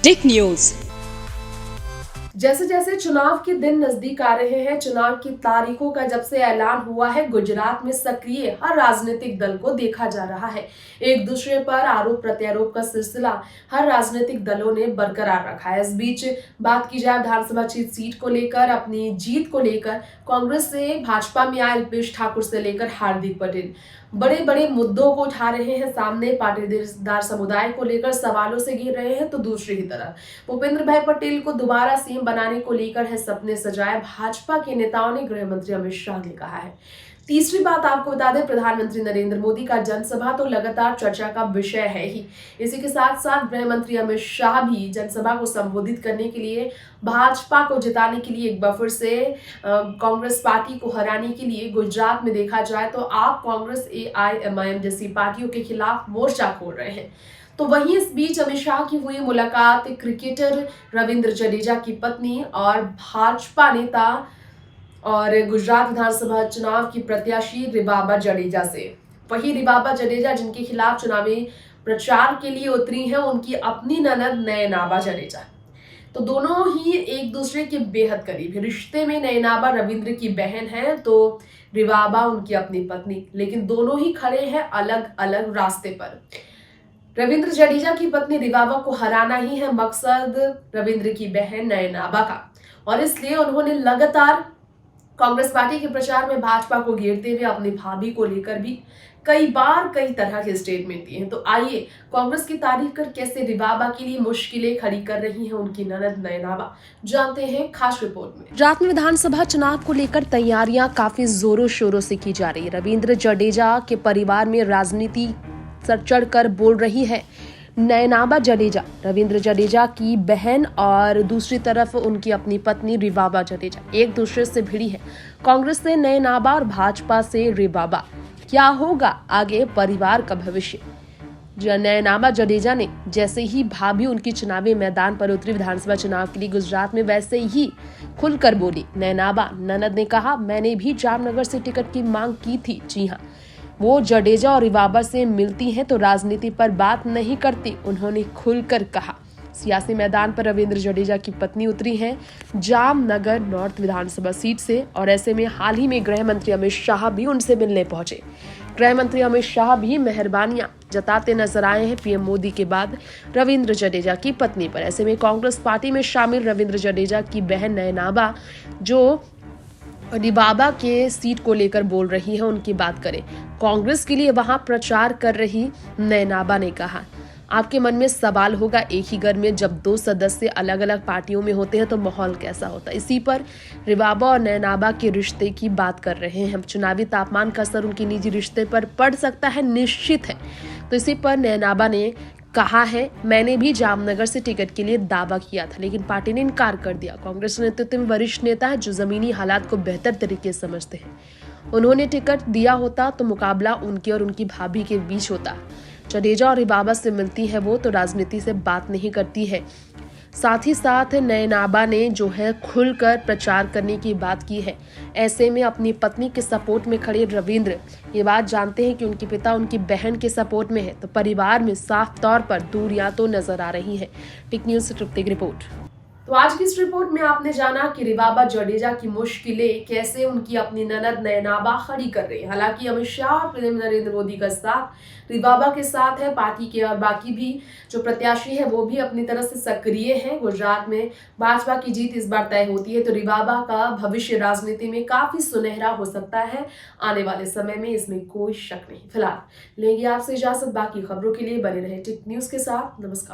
टिक news. जैसे जैसे चुनाव के दिन नजदीक आ रहे हैं, चुनाव की तारीखों का जब से ऐलान हुआ है, गुजरात में सक्रिय हर राजनीतिक दल को देखा जा रहा है। एक दूसरे पर आरोप प्रत्यारोप का सिलसिला हर राजनीतिक दलों ने बरकरार रखा है। इस बीच बात की जाए विधानसभा सीट को लेकर, अपनी जीत को लेकर कांग्रेस से भाजपा में आए अल्पेश ठाकुर से लेकर हार्दिक पटेल बड़े बड़े मुद्दों को उठा रहे हैं सामने। पाटीदार समुदाय को लेकर सवालों से घिर रहे हैं, तो दूसरी ही तरफ भूपेंद्र भाई पटेल को दोबारा सीएम बनाने को लेकर है सपने सजाए भाजपा के नेताओं ने गृह मंत्री अमित शाह ने कहा है। तीसरी बात आपको बता दें, प्रधानमंत्री नरेंद्र मोदी का जनसभा तो लगातार चर्चा का विषय है ही। इसी के साथ साथ गृह मंत्री अमित शाह भी जनसभा को संबोधित करने के लिए, भाजपा को जिताने के लिए एक बार फिर से कांग्रेस पार्टी को हराने के लिए गुजरात में देखा जाए तो आप कांग्रेस AIMIM जैसी पार्टियों के खिलाफ मोर्चा खोल रहे हैं। तो वहीं इस बीच अमित शाह की हुई मुलाकात क्रिकेटर रविंद्र जडेजा की पत्नी और भाजपा नेता और गुजरात विधानसभा चुनाव की प्रत्याशी रिवाबा जडेजा से। वही रिवाबा जडेजा जिनके खिलाफ चुनावी प्रचार के लिए उतरी हैं, उनकी अपनी ननद नयनाबा जडेजा, तो दोनों ही एक दूसरे के बेहद करीब है रिश्ते में। नयनाबा रविंद्र की बहन है तो रिवाबा उनकी अपनी पत्नी, लेकिन दोनों ही खड़े हैं अलग अलग रास्ते पर। रविंद्र जडेजा की पत्नी रिवाबा को हराना ही है मकसद रविंद्र की बहन नयनाबा का, और इसलिए उन्होंने लगातार कांग्रेस पार्टी के प्रचार में भाजपा को घेरते हुए अपनी भाभी को लेकर भी कई बार कई तरह के स्टेटमेंट दिए हैं। तो आइए कांग्रेस की तारीफ कर कैसे रिवाबा के लिए मुश्किलें खड़ी कर रही हैं उनकी ननद नयनाबा, जानते हैं खास रिपोर्ट में। गुजरात में विधानसभा चुनाव को लेकर तैयारियां काफी जोरों शोरों से की जा रही है। रविंद्र जडेजा के परिवार में राजनीति सर चढ़कर बोल रही है नयनाबा जडेजा, रविंद्र जडेजा की बहन, और दूसरी तरफ उनकी अपनी पत्नी रिवाबा जडेजा एक दूसरे से भिड़ी है। कांग्रेस से नयनाबा और भाजपा से रिवाबा। क्या होगा आगे परिवार का भविष्य? नयनाबा जडेजा ने जैसे ही भाभी उनकी चुनावी मैदान पर उतरी विधानसभा चुनाव के लिए गुजरात में, वैसे ही खुलकर बोली नयनाबा। ननद ने कहा, मैंने भी जामनगर से टिकट की मांग की थी। जी हाँ, वो जडेजा और रिवाबा से मिलती हैं तो राजनीति पर बात नहीं करती, उन्होंने खुलकर कहा। सियासी मैदान पर रविंद्र जडेजा की पत्नी उतरी हैं जामनगर नॉर्थ विधानसभा सीट से, और ऐसे में हाल ही में गृह मंत्री अमित शाह भी उनसे मिलने पहुंचे। गृह मंत्री अमित शाह भी मेहरबानियां जताते नजर आए हैं पीएम मोदी के बाद रविंद्र जडेजा की पत्नी पर। ऐसे में कांग्रेस पार्टी में शामिल रविंद्र जडेजा की बहन नयनाबा जो रिवाबा के सीट को लेकर बोल रही है, उनकी बात करें। कांग्रेस के लिए वहां प्रचार कर रही नयनाबा ने कहा, आपके मन में सवाल होगा, एक ही घर में जब दो सदस्य अलग अलग पार्टियों में होते हैं तो माहौल कैसा होता है। इसी पर रिवाबा और नयनाबा के रिश्ते की बात कर रहे हैं हम। चुनावी तापमान का असर उनके निजी रिश्ते पर पड़ सकता है, निश्चित है। तो इसी पर नयनाबा ने कहा है, मैंने भी जामनगर से टिकट के लिए दावा किया था लेकिन पार्टी ने इनकार कर दिया। कांग्रेस नेतृत्व में वरिष्ठ नेता है जो जमीनी हालात को बेहतर तरीके से समझते हैं। उन्होंने टिकट दिया होता तो मुकाबला उनके और उनकी भाभी के बीच होता। जडेजा और रिवाबा से मिलती है वो तो राजनीति से बात नहीं करती है। साथ ही साथ नयनाबा ने जो है खुलकर प्रचार करने की बात की है। ऐसे में अपनी पत्नी के सपोर्ट में खड़े रविंद्र ये बात जानते हैं कि उनके पिता उनकी बहन के सपोर्ट में है, तो परिवार में साफ तौर पर दूरियां तो नजर आ रही है। टिक न्यूज से तृप्ति की रिपोर्ट। तो आज की इस रिपोर्ट में आपने जाना कि रिवाबा जडेजा की मुश्किलें कैसे उनकी अपनी ननद नयनाबा खड़ी कर रही है। हालांकि अमित शाह और पीएम नरेंद्र मोदी का साथ रिवाबा के साथ है पार्टी के, और बाकी भी जो प्रत्याशी है वो भी अपनी तरफ से सक्रिय हैं। गुजरात में भाजपा की जीत इस बार तय होती है तो रिवाबा का भविष्य राजनीति में काफी सुनहरा हो सकता है आने वाले समय में, इसमें कोई शक नहीं। फिलहाल लेंगे आपसे इजाजत, बाकी खबरों के लिए बने रहे टिक न्यूज के साथ। नमस्कार।